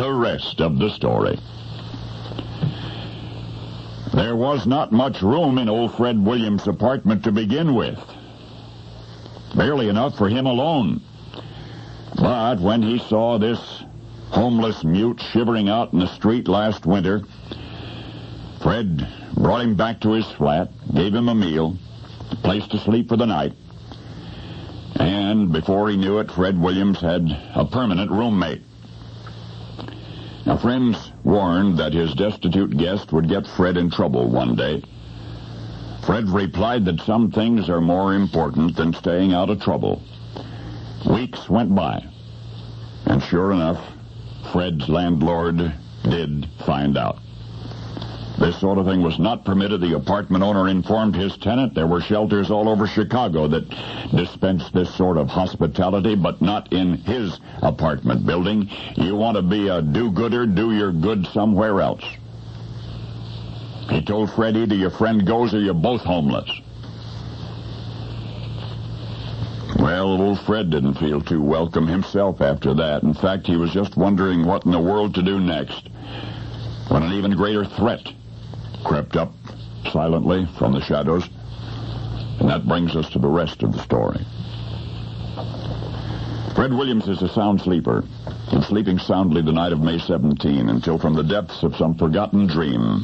the rest of the story. There was not much room in old Fred Williams' apartment to begin with. Barely enough for him alone. But when he saw this homeless mute shivering out in the street last winter, Fred brought him back to his flat, gave him a meal, a place to sleep for the night. And before he knew it, Fred Williams had a permanent roommate. Now, friends warned that his destitute guest would get Fred in trouble one day. Fred replied that some things are more important than staying out of trouble. Weeks went by, and sure enough, Fred's landlord did find out. This sort of thing was not permitted. The apartment owner informed his tenant there were shelters all over Chicago that dispensed this sort of hospitality, but not in his apartment building. You want to be a do-gooder, do your good somewhere else. He told Fred, either your friend goes or you're both homeless. Well, old Fred didn't feel too welcome himself after that. In fact, he was just wondering what in the world to do next, when an even greater threat crept up silently from the shadows. And that brings us to the rest of the story. Fred Williams is a sound sleeper, and sleeping soundly the night of May 17, until from the depths of some forgotten dream,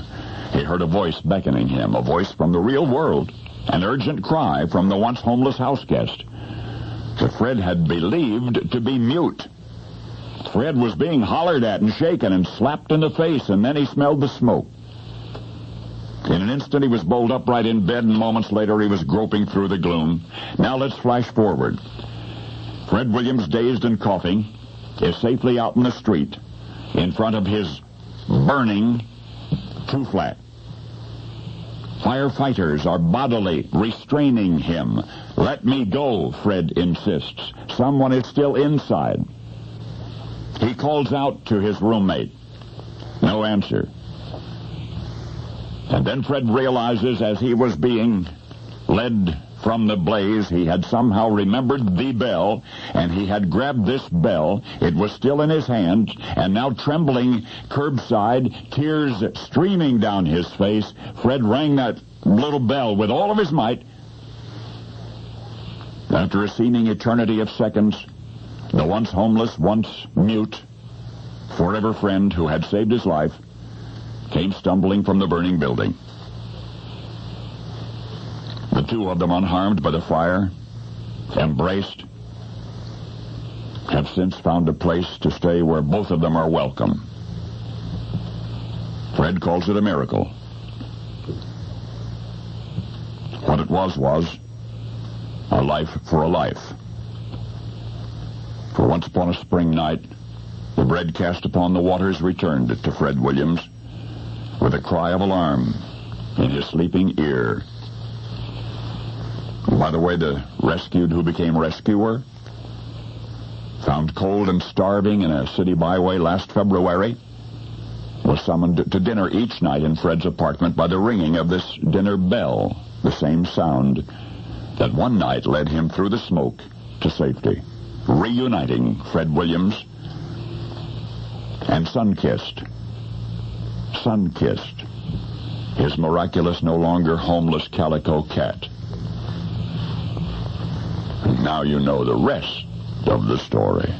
he heard a voice beckoning him, a voice from the real world, an urgent cry from the once homeless house guest that Fred had believed to be mute. Fred was being hollered at and shaken and slapped in the face, and then he smelled the smoke. In an instant, he was bowled upright in bed, and moments later, he was groping through the gloom. Now let's flash forward. Fred Williams, dazed and coughing, is safely out in the street in front of his burning two-flat. Firefighters are bodily restraining him. "Let me go," Fred insists. Someone is still inside. He calls out to his roommate. No answer. And then Fred realizes, as he was being led from the blaze, he had somehow remembered the bell, and he had grabbed this bell. It was still in his hand, and now trembling curbside, tears streaming down his face, Fred rang that little bell with all of his might. After a seeming eternity of seconds, the once homeless, once mute, forever friend who had saved his life came stumbling from the burning building. The two of them, unharmed by the fire, embraced, have since found a place to stay where both of them are welcome. Fred calls it a miracle. What it was a life for a life. For once upon a spring night, the bread cast upon the waters returned to Fred Williams with a cry of alarm in his sleeping ear. By the way, the rescued who became rescuer, found cold and starving in a city byway last February, was summoned to dinner each night in Fred's apartment by the ringing of this dinner bell, the same sound that one night led him through the smoke to safety, reuniting Fred Williams and sun-kissed, his miraculous, no longer homeless Calico Cat. And now you know the rest of the story.